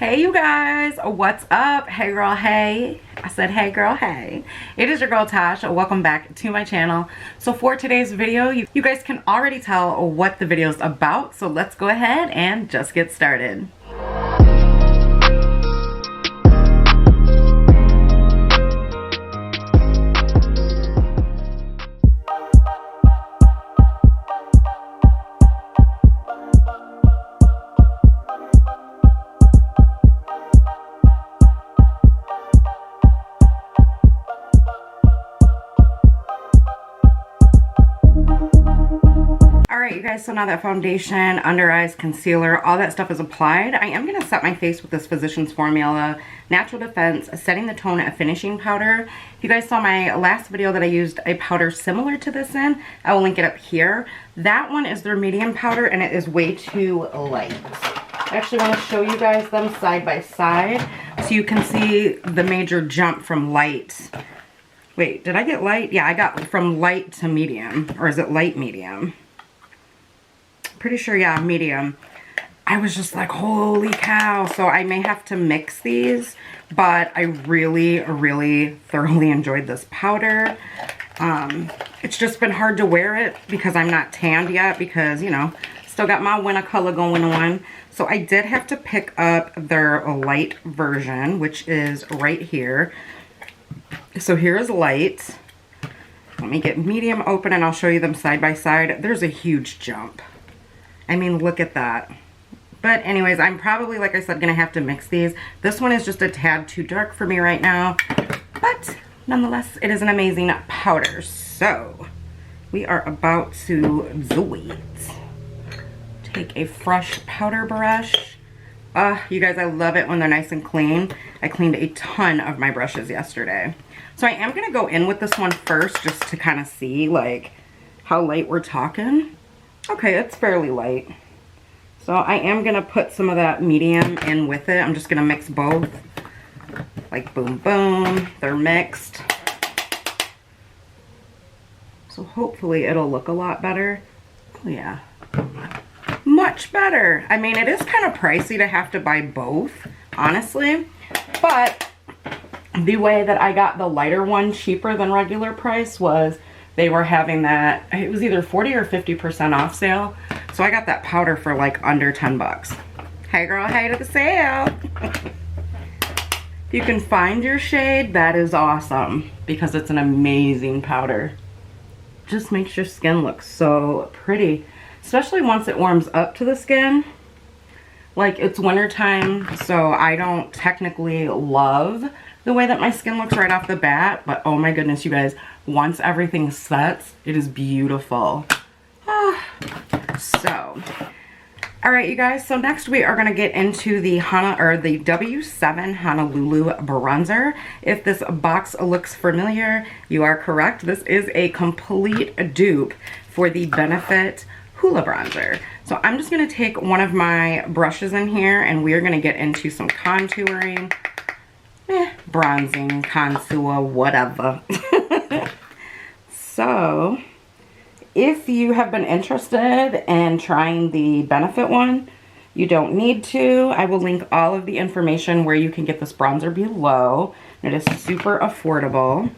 Hey you guys, what's up? Hey girl, hey. I said hey girl, hey. It is your girl Tash. Welcome back to my channel. So for today's video, you guys can already tell what the video is about. So let's go ahead and just get started. Alright you guys, so now that foundation, under eyes, concealer, all that stuff is applied, I am going to set my face with this Physicians Formula Natural Defense Setting the Tone Finishing Powder. If you guys saw my last video that I used a powder similar to this in, I will link it up here. That one is their medium powder and it is way too light. I actually want to show you guys them side by side so you can see the major jump from light. Wait, did I get light? Yeah, I got from light to medium. Or is it light medium? Pretty sure, yeah, medium. I was just like, holy cow. So I may have to mix these, but I really thoroughly enjoyed this powder. It's just been hard to wear it because I'm not tanned yet because, you know, still got my winter color going on. So I did have to pick up their light version, which is right here. So here is light. Let me get medium open and I'll show you them side by side. There's a huge jump. I mean, look at that. But anyways, I'm probably, like I said, gonna have to mix these. This one is just a tad too dark for me right now, but nonetheless, it is an amazing powder. So we are about to do it. Take a fresh powder brush. You guys, I love it when they're nice and clean. I cleaned a ton of my brushes yesterday. So I am gonna go in with this one first just to kind of see like how light we're talking. Okay, it's fairly light. So I am going to put some of that medium in with it. I'm just going to mix both. Like boom, boom. They're mixed. So hopefully it'll look a lot better. Oh, yeah. Much better. I mean, it is kind of pricey to have to buy both, honestly. But the way that I got the lighter one cheaper than regular price was they were having that, it was either 40 or 50% off sale. So I got that powder for like under 10 bucks. Hey girl, hey to the sale. If you can find your shade, that is awesome because it's an amazing powder. Just makes your skin look so pretty, especially once it warms up to the skin. Like it's winter time, so I don't technically love the way that my skin looks right off the bat, but oh my goodness, you guys, once everything sets, it is beautiful. So, all right, you guys. So next we are gonna get into the W7 Honolulu bronzer. If this box looks familiar, you are correct. This is a complete dupe for the Benefit Hoola bronzer. So I'm just gonna take one of my brushes in here, and we are gonna get into some contouring. Bronzing, contour, whatever. So, if you have been interested in trying the Benefit one, you don't need to. I will link all of the information where you can get this bronzer below. It is super affordable.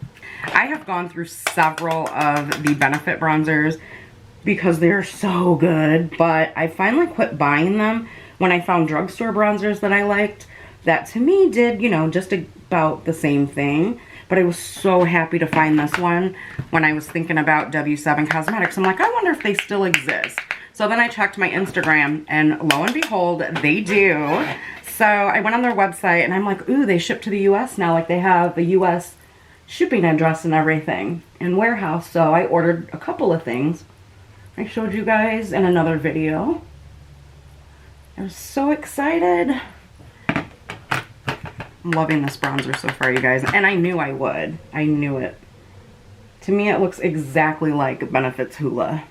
I have gone through several of the Benefit bronzers because they're so good, but I finally quit buying them when I found drugstore bronzers that I liked. That to me did, you know, just about the same thing. But I was so happy to find this one when I was thinking about W7 Cosmetics. I'm like, I wonder if they still exist. So then I checked my Instagram and lo and behold, they do. So I went on their website and I'm like, ooh, they ship to the US now. Like they have the US shipping address and everything and warehouse. So I ordered a couple of things. I showed you guys in another video. I was so excited. I'm loving this bronzer so far, you guys. And I knew I would. I knew it. To me, it looks exactly like Benefit's Hoola.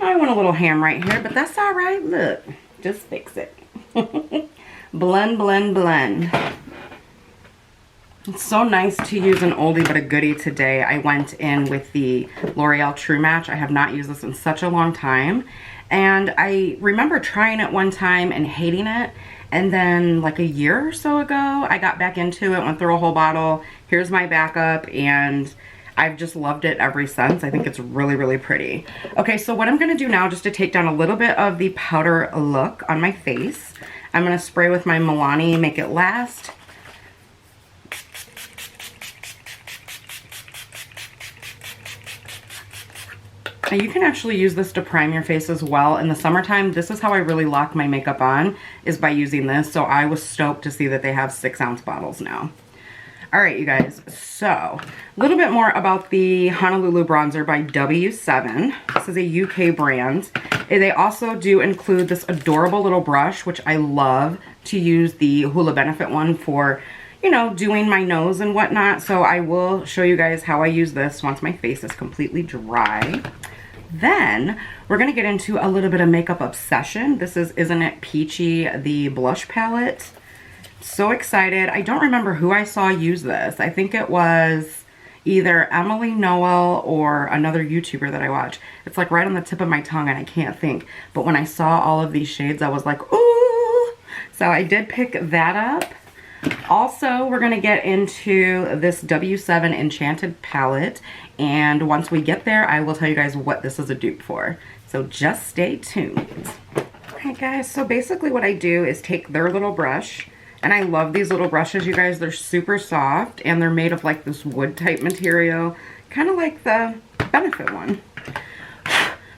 I went a little ham right here, but that's all right. Look, just fix it. Blend, blend, blend. It's so nice to use an oldie but a goodie today. I went in with the L'Oreal True Match. I have not used this in such a long time. And I remember trying it one time and hating it. And then like a year or so ago, I got back into it, went through a whole bottle. Here's my backup, and I've just loved it ever since. I think it's really, really pretty. Okay, so what I'm gonna do now, just to take down a little bit of the powder look on my face, I'm gonna spray with my Milani Make It Last. And you can actually use this to prime your face as well. In the summertime, this is how I really lock my makeup on, is by using this. So I was stoked to see that they have 6-ounce bottles now. All right, you guys, so a little bit more about the Honolulu bronzer by W7. This is a UK brand. They also do include this adorable little brush, which I love to use the Hoola Benefit one for, you know, doing my nose and whatnot. So I will show you guys how I use this once my face is completely dry. Then we're gonna get into a little bit of Makeup Obsession. This is Isn't It Peachy, the blush palette. So excited. I don't remember who I saw use this. I think it was either Emily Noel or another YouTuber that I watch. It's like right on the tip of my tongue and I can't think. But when I saw all of these shades, I was like, ooh. So I did pick that up. Also, we're going to get into this W7 Enchanted palette, and once we get there, I will tell you guys what this is a dupe for. So just stay tuned. Alright guys, so basically what I do is take their little brush, and I love these little brushes, you guys. They're super soft, and they're made of like this wood type material, kind of like the Benefit one.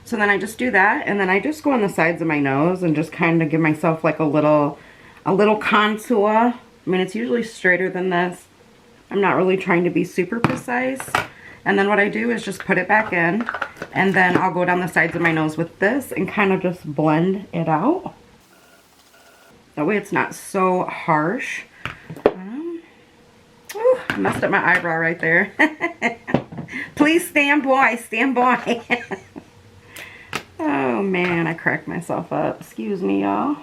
So then I just do that, and then I just go on the sides of my nose and just kind of give myself like a little contour. I mean, it's usually straighter than this. I'm not really trying to be super precise. And then what I do is just put it back in, and then I'll go down the sides of my nose with this and kind of just blend it out. That way it's not so harsh. Ooh, I messed up my eyebrow right there. Please stand by, stand by. Oh man, I cracked myself up. Excuse me, y'all.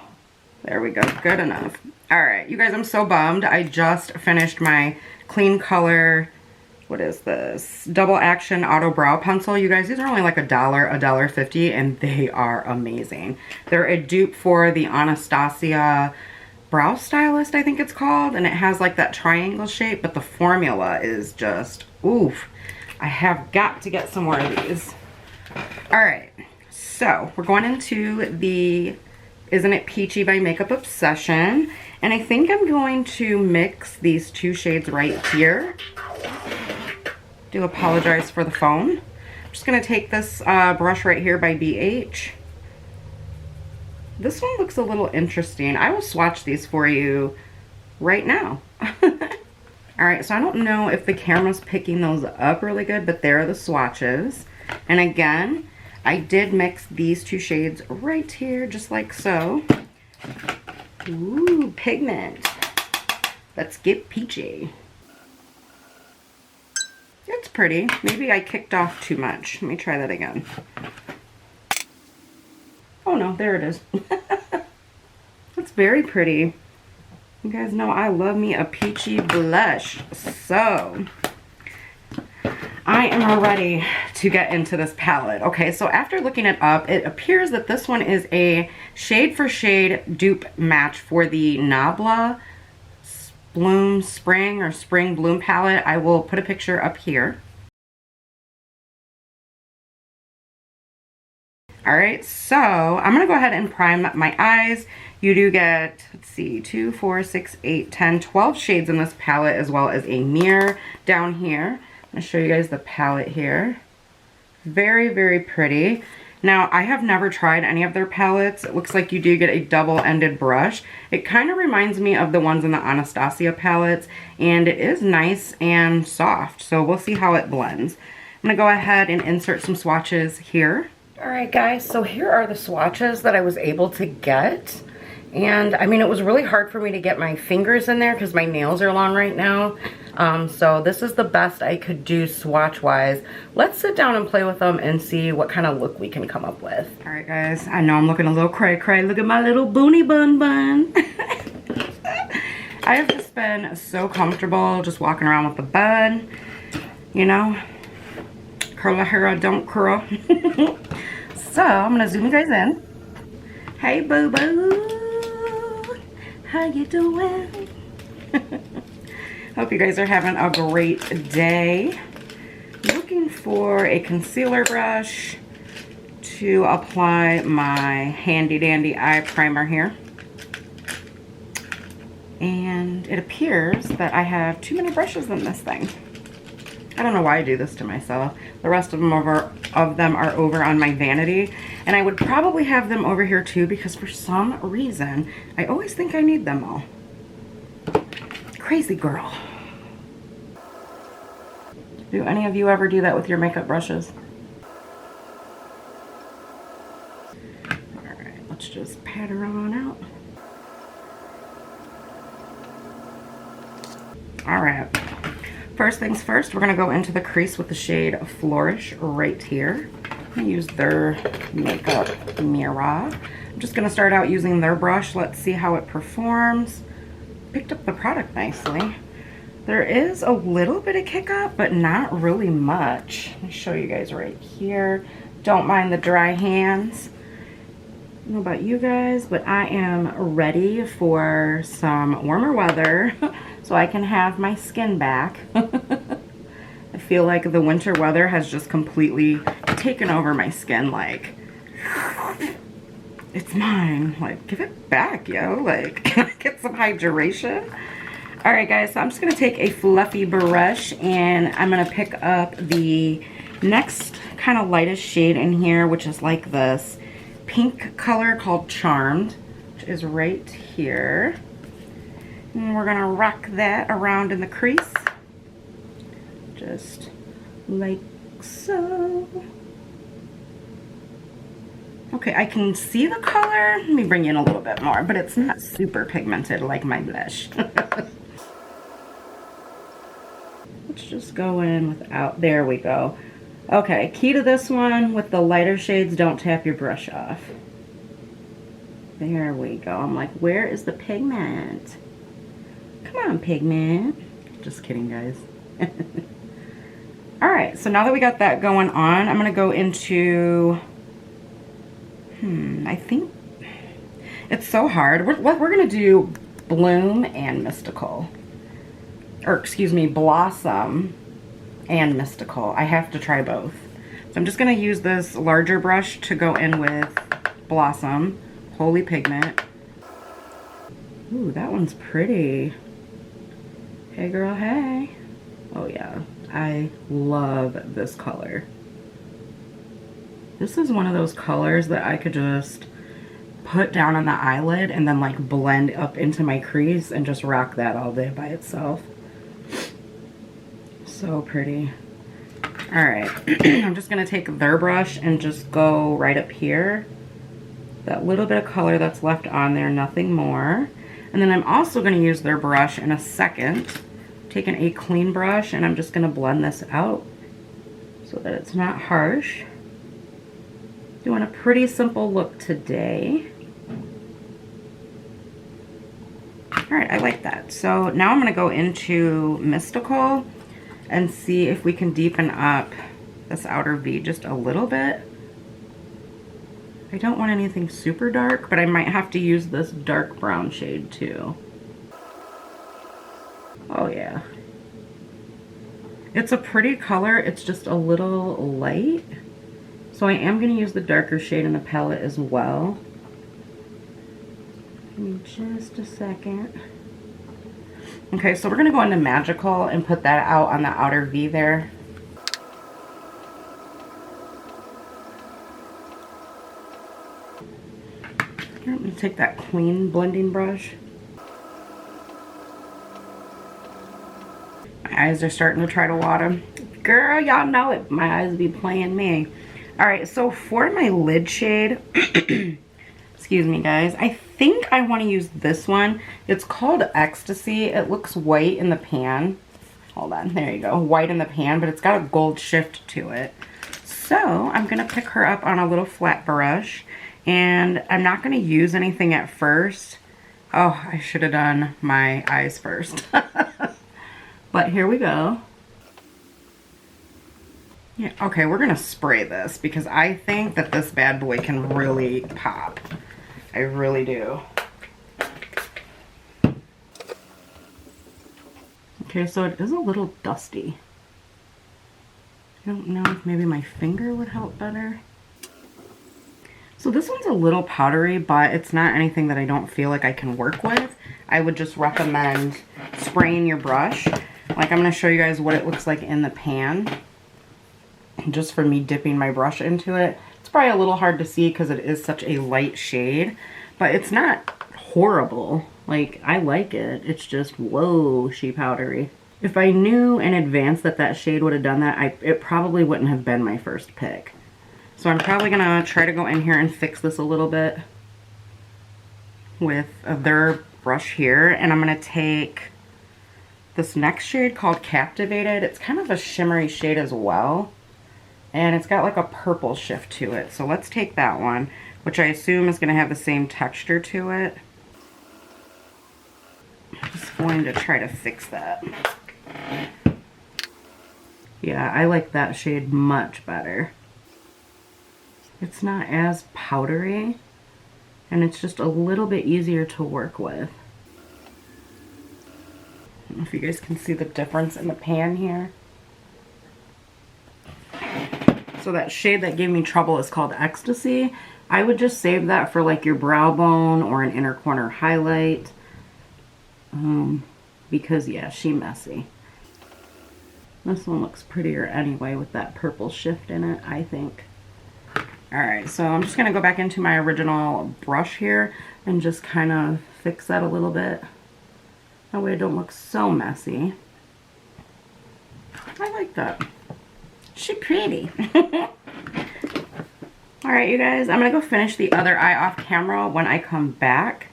There we go, good enough. All right, you guys, I'm so bummed. I just finished my Clean Color, what is this? Double Action Auto Brow Pencil. You guys, these are only like $1.50, and they are amazing. They're a dupe for the Anastasia Brow Stylist, I think it's called, and it has like that triangle shape, but the formula is just, oof. I have got to get some more of these. All right, so we're going into the Isn't It Peachy by Makeup Obsession. And I think I'm going to mix these two shades right here. Do apologize for the phone. I'm just going to take this brush right here by BH. This one looks a little interesting. I will swatch these for you right now. Alright, so I don't know if the camera's picking those up really good, but there are the swatches. And again, I did mix these two shades right here, just like so. Ooh, pigment. Let's get peachy. It's pretty. Maybe I kicked off too much. Let me try that again. Oh no, there it is. It's very pretty. You guys know I love me a peachy blush. So I am ready to get into this palette. Okay, so after looking it up, it appears that this one is a shade for shade dupe match for the Nabla Bloom Spring or Spring Bloom palette. I will put a picture up here. Alright, so I'm going to go ahead and prime my eyes. You do get, let's see, 2, 4, 6, 8, 10, 12 shades in this palette, as well as a mirror down here. I'm going to show you guys the palette here. Very, very pretty. Now, I have never tried any of their palettes. It looks like you do get a double-ended brush. It kind of reminds me of the ones in the Anastasia palettes, and it is nice and soft, so we'll see how it blends. I'm going to go ahead and insert some swatches here. Alright guys, so here are the swatches that I was able to get. And I mean, it was really hard for me to get my fingers in there because my nails are long right now. So this is the best I could do swatch wise. Let's sit down and play with them and see what kind of look we can come up with. Alright guys, I know I'm looking a little cray cray. Look at my little boony bun bun. I have just been so comfortable just walking around with the bun, you know. Curl a hair, don't curl. So I'm gonna zoom you guys in. Hey boo boo. How you doing? Hope you guys are having a great day. Looking for a concealer brush to apply my handy dandy eye primer here. And it appears that I have too many brushes in this thing. I don't know why I do this to myself. The rest of them are over on my vanity, and I would probably have them over here too because for some reason I always think I need them all. Crazy girl. Do any of you ever do that with your makeup brushes? Alright, let's just pat her on out. Alright. First things first, we're going to go into the crease with the shade Flourish right here. I'm going to use their makeup mirror. I'm just going to start out using their brush. Let's see how it performs. Picked up the product nicely. There is a little bit of kick up, but not really much. Let me show you guys right here. Don't mind the dry hands. I don't know about you guys, but I am ready for some warmer weather. So I can have my skin back. I feel like the winter weather has just completely taken over my skin. Like, it's mine. Like, give it back, yo. Like, can I get some hydration? Alright guys, so I'm just going to take a fluffy brush and I'm going to pick up the next kind of lightest shade in here, which is like this pink color called Charmed, which is right here. And we're going to rock that around in the crease. Just like so. Okay, I can see the color. Let me bring in a little bit more, but it's not super pigmented like my blush. Let's just go in without, there we go. Okay, key to this one with the lighter shades, don't tap your brush off. There we go. I'm like, where is the pigment? Come on, pigment. Just kidding, guys. Alright, so now that we got that going on, I'm going to go into, I think, it's so hard. We're going to do Bloom and Mystical. Or, excuse me, Blossom and Mystical. I have to try both. So I'm just going to use this larger brush to go in with Blossom. Holy pigment. Ooh, that one's pretty. Hey girl, hey. Oh yeah, I love this color. This is one of those colors that I could just put down on the eyelid and then like blend up into my crease and just rock that all day by itself. So pretty. Alright, I'm just going to take their brush and just go right up here. That little bit of color that's left on there, nothing more. And then I'm also going to use their brush in a second. Taking a clean brush and I'm just going to blend this out so that it's not harsh. Doing a pretty simple look today. Alright, I like that. So now I'm going to go into Mystical and see if we can deepen up this outer V just a little bit. I don't want anything super dark, but I might have to use this dark brown shade too. Oh yeah. It's a pretty color, it's just a little light. So I am going to use the darker shade in the palette as well. Give me just a second. Okay, so we're going to go into Magical and put that out on the outer V there. Here, I'm going to take that clean blending brush. My eyes are starting to try to water. Girl, y'all know it. My eyes be playing me. Alright, so for my lid shade, excuse me guys, I think I want to use this one. It's called Ecstasy. It looks white in the pan. Hold on, there you go. White in the pan, but it's got a gold shift to it. So I'm going to pick her up on a little flat brush. And I'm not going to use anything at first. Oh, I should have done my eyes first. But here we go. Yeah, okay, we're going to spray this because I think that this bad boy can really pop. I really do. Okay, so it is a little dusty. I don't know if maybe my finger would help better. So this one's a little powdery, but it's not anything that I don't feel like I can work with. I would just recommend spraying your brush. Like, I'm going to show you guys what it looks like in the pan. Just for me dipping my brush into it. It's probably a little hard to see because it is such a light shade. But it's not horrible. Like, I like it. It's just, whoa, she powdery. If I knew in advance that that shade would have done that, it probably wouldn't have been my first pick. So I'm probably going to try to go in here and fix this a little bit with their brush here. And I'm going to take this next shade called Captivated. It's kind of a shimmery shade as well. And it's got like a purple shift to it. So let's take that one, which I assume is going to have the same texture to it. I'm just going to try to fix that. Yeah, I like that shade much better. It's not as powdery, and it's just a little bit easier to work with. I don't know if you guys can see the difference in the pan here. So that shade that gave me trouble is called Ecstasy. I would just save that for like your brow bone or an inner corner highlight. Because yeah, she messy. This one looks prettier anyway with that purple shift in it, I think. Alright, so I'm just going to go back into my original brush here and just kind of fix that a little bit. That way it don't look so messy. I like that. She pretty. Alright, you guys, I'm going to go finish the other eye off camera. When I come back,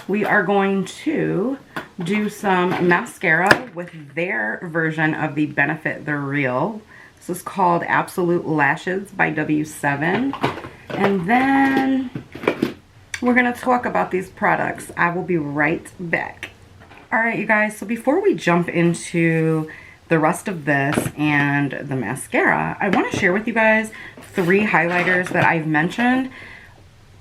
we are going to do some mascara with their version of the Benefit the Real. This is called Absolute Lashes by W7. And then we're going to talk about these products. I will be right back. Alright, you guys, so before we jump into the rest of this and the mascara, I want to share with you guys 3 highlighters that I've mentioned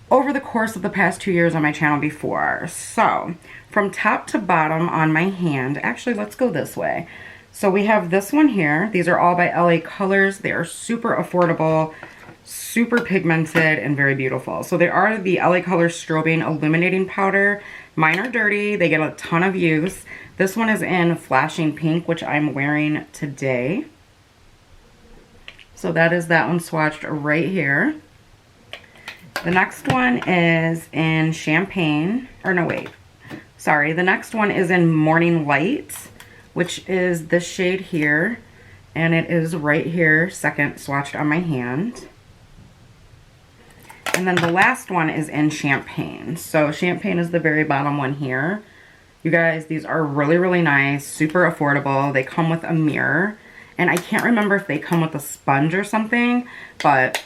over the course of the past 2 years on my channel before. So, from top to bottom on my hand, actually let's go this way. So we have this one here. These are all by LA Colors. They are super affordable, super pigmented, and very beautiful. So they are the LA Colors Strobing Illuminating Powder. Mine are dirty. They get a ton of use. This one is in Flashing Pink, which I'm wearing today. So that is that one swatched right here. The next one is in Champagne, or no, wait. Sorry, the next one is in Morning Light, which is this shade here. And it is right here, second swatched on my hand. And then the last one is in Champagne. So Champagne is the very bottom one here. You guys, these are really, really nice, super affordable. They come with a mirror. And I can't remember if they come with a sponge or something, but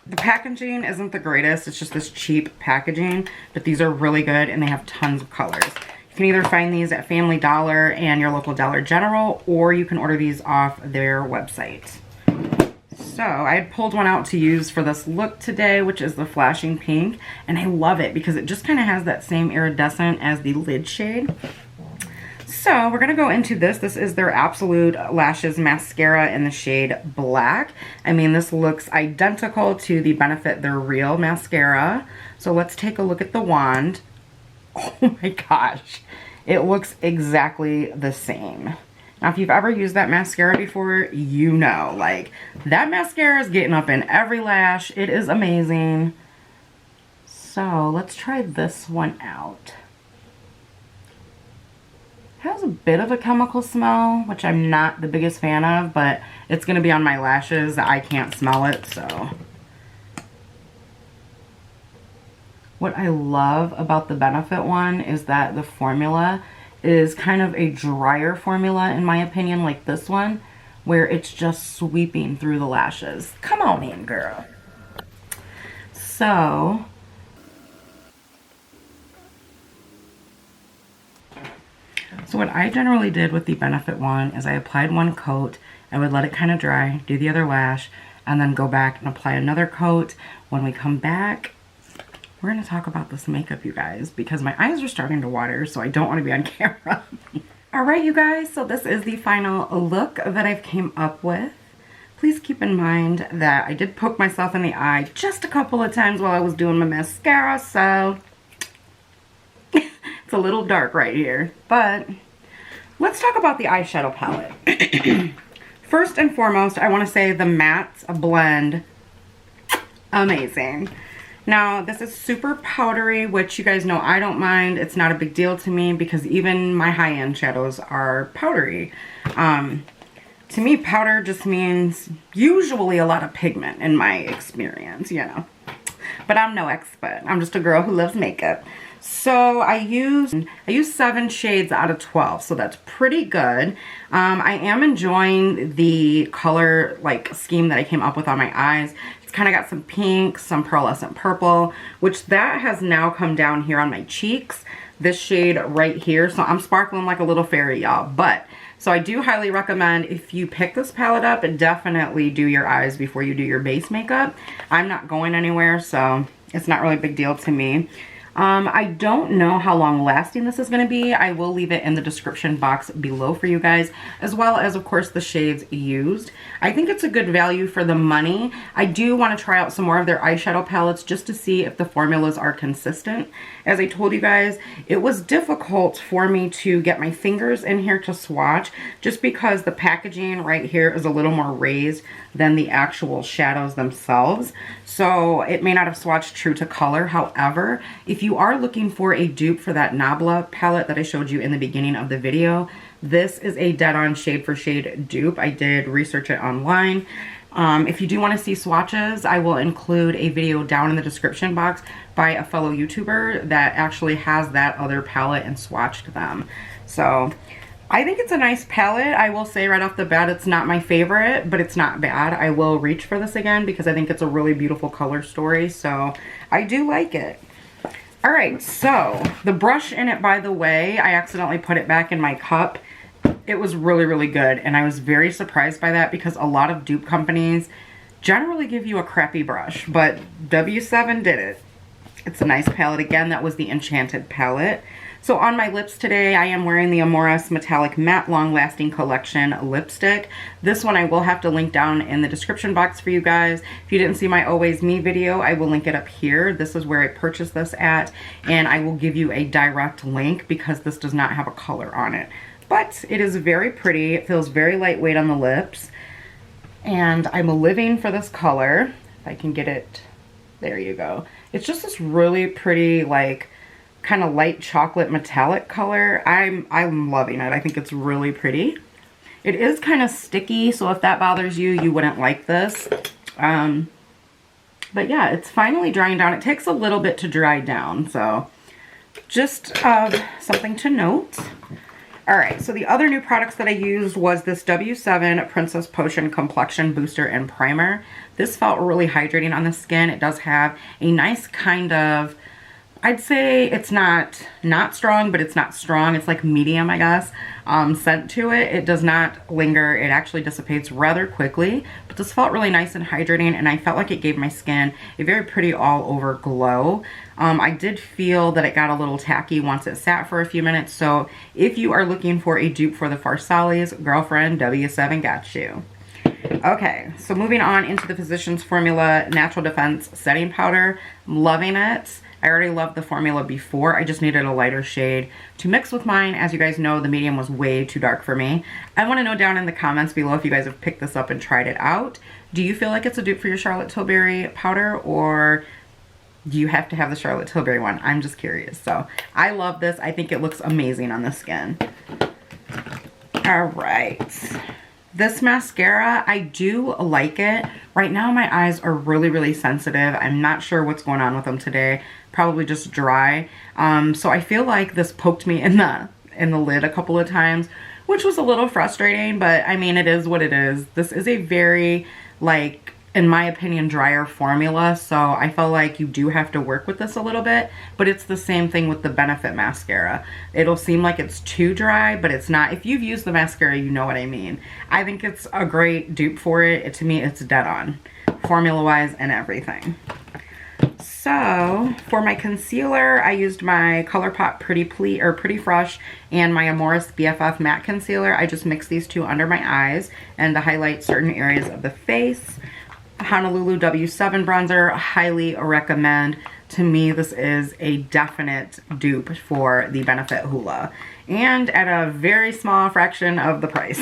the packaging isn't the greatest. It's just this cheap packaging, but these are really good and they have tons of colors. You can either find these at Family Dollar and your local Dollar General, or you can order these off their website. So I had pulled one out to use for this look today, which is the Flashing Pink, and I love it because it just kind of has that same iridescent as the lid shade. So we're going to go into this. This is their Absolute Lashes Mascara in the shade Black. I mean, this looks identical to the Benefit the Real Mascara. So let's take a look at the wand. Oh my gosh. It looks exactly the same. Now, if you've ever used that mascara before, you know, like, that mascara is getting up in every lash. It is amazing. So let's try this one out. Has a bit of a chemical smell, which I'm not the biggest fan of, but it's going to be on my lashes. I can't smell it, so. What I love about the Benefit one is that the formula is kind of a drier formula, in my opinion, like this one, where it's just sweeping through the lashes. Come on in, girl. So what I generally did with the Benefit one is I applied one coat, I would let it kind of dry, do the other lash, and then go back and apply another coat. When we come back, we're going to talk about this makeup, you guys, because my eyes are starting to water, so I don't want to be on camera. Alright you guys, so this is the final look that I've came up with. Please keep in mind that I did poke myself in the eye just a couple of times while I was doing my mascara, so it's a little dark right here. But let's talk about the eyeshadow palette. First and foremost, I want to say the mattes blend amazing. Now, this is super powdery, which you guys know I don't mind. It's not a big deal to me because even my high-end shadows are powdery. To me, powder just means usually a lot of pigment in my experience, you know. But I'm no expert. I'm just a girl who loves makeup. So I use 7 shades out of 12, so that's pretty good. I am enjoying the color scheme that I came up with on my eyes. It's kind of got some pink, some pearlescent purple, which that has now come down here on my cheeks. This shade right here, so I'm sparkling like a little fairy, y'all. But so I do highly recommend, if you pick this palette up, definitely do your eyes before you do your base makeup. I'm not going anywhere, so it's not really a big deal to me. I don't know how long lasting this is going to be. I will leave it in the description box below for you guys, as well as, of course, the shades used. I think it's a good value for the money. I do want to try out some more of their eyeshadow palettes just to see if the formulas are consistent. As I told you guys, it was difficult for me to get my fingers in here to swatch just because the packaging right here is a little more raised than the actual shadows themselves. So it may not have swatched true to color. However, if you are looking for a dupe for that Nabla palette that I showed you in the beginning of the video, this is a dead-on shade for shade dupe. I did research it online. If you do want to see swatches, I will include a video down in the description box by a fellow YouTuber that actually has that other palette and swatched them. So I think it's a nice palette. I will say right off the bat, it's not my favorite, but it's not bad. I will reach for this again because I think it's a really beautiful color story. So I do like it. All right, so the brush in it, by the way, I accidentally put it back in my cup. It was really, really good, and I was very surprised by that because a lot of dupe companies generally give you a crappy brush, but W7 did it. It's a nice palette. Again, that was the Enchanted palette. So on my lips today, I am wearing the Amoris Metallic Matte Long Lasting Collection lipstick. This one I will have to link down in the description box for you guys. If you didn't see my Always Me video, I will link it up here. This is where I purchased this at, and I will give you a direct link because this does not have a color on it. But it is very pretty. It feels very lightweight on the lips, and I'm living for this color. If I can get it, there you go. It's just this really pretty, kind of light chocolate metallic color. I'm loving it. I think it's really pretty. It is kind of sticky, so if that bothers you, you wouldn't like this. But yeah, it's finally drying down. It takes a little bit to dry down, so just something to note. All right, so the other new products that I used was this W7 Princess Potion Complexion Booster and Primer. This felt really hydrating on the skin. It does have a nice kind of, I'd say it's not strong, but it's not strong. It's like medium, I guess, scent to it. It does not linger. It actually dissipates rather quickly, but this felt really nice and hydrating, and I felt like it gave my skin a very pretty all over glow. I did feel that it got a little tacky once it sat for a few minutes, so if you are looking for a dupe for the Farsalis, girlfriend, W7 got you. Okay, so moving on into the Physicians Formula Natural Defense Setting Powder. I'm loving it. I already loved the formula before. I just needed a lighter shade to mix with mine. As you guys know, the medium was way too dark for me. I want to know down in the comments below if you guys have picked this up and tried it out. Do you feel like it's a dupe for your Charlotte Tilbury powder, or do you have to have the Charlotte Tilbury one? I'm just curious. So I love this. I think it looks amazing on the skin. All right. This mascara, I do like it. Right now my eyes are really, really sensitive. I'm not sure what's going on with them today. Probably just dry. So I feel like this poked me in the lid a couple of times, which was a little frustrating, but I mean, it is what it is. This is a very, in my opinion, drier formula, so I feel like you do have to work with this a little bit, but it's the same thing with the Benefit mascara. It'll seem like it's too dry, but it's not. If you've used the mascara, you know what I mean. I think it's a great dupe for it. To me, it's dead on, formula-wise and everything. So So for my concealer, I used my ColourPop Pretty Fresh and my Amoris BFF Matte Concealer. I just mixed these two under my eyes and to highlight certain areas of the face. Honolulu W7 bronzer, highly recommend. To me, this is a definite dupe for the Benefit Hoola, and at a very small fraction of the price.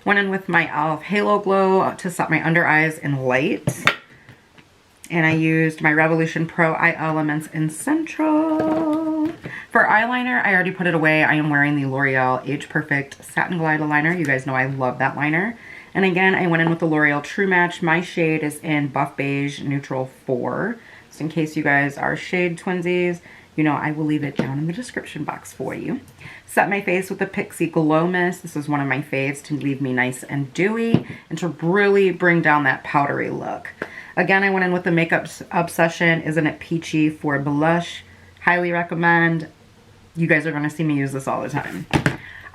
Went in with my e.l.f. Halo Glow to set my under eyes in light. And I used my Revolution Pro Eye Elements in Central. For eyeliner, I already put it away. I am wearing the L'Oreal Age Perfect Satin Glide liner. You guys know I love that liner. And again, I went in with the L'Oreal True Match. My shade is in Buff Beige Neutral 4. Just in case you guys are shade twinsies, you know, I will leave it down in the description box for you. Set my face with the Pixi Glow Mist. This is one of my faves to leave me nice and dewy and to really bring down that powdery look. Again, I went in with the Makeup Obsession Isn't It Peachy for blush. Highly recommend. You guys are going to see me use this all the time.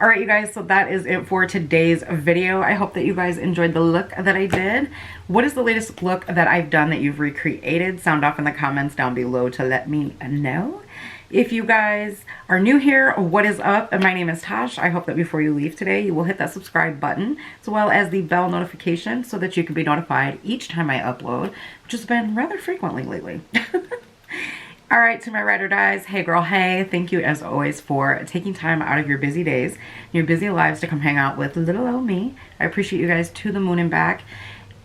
Alright, you guys, so that is it for today's video. I hope that you guys enjoyed the look that I did. What is the latest look that I've done that you've recreated? Sound off in the comments down below to let me know. If you guys are new here, what is up? My name is Tash. I hope that before you leave today, you will hit that subscribe button as well as the bell notification so that you can be notified each time I upload, which has been rather frequently lately. All right, to my ride or dies, hey girl, hey, thank you as always for taking time out of your busy days, your busy lives to come hang out with little old me. I appreciate you guys to the moon and back.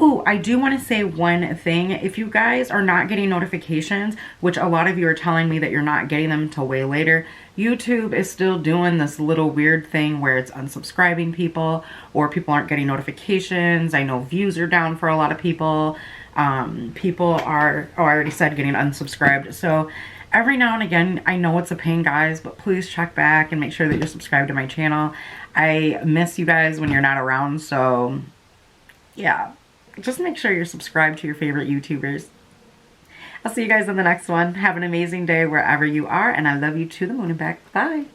Ooh, I do want to say one thing. If you guys are not getting notifications, which a lot of you are telling me that you're not getting them until way later, YouTube is still doing this little weird thing where it's unsubscribing people or people aren't getting notifications. I know views are down for a lot of people. People are, oh, I already said getting unsubscribed. So every now and again, I know it's a pain, guys, but please check back and make sure that you're subscribed to my channel. I miss you guys when you're not around. So yeah, just make sure you're subscribed to your favorite YouTubers. I'll see you guys in the next one. Have an amazing day wherever you are, and I love you to the moon and back. Bye.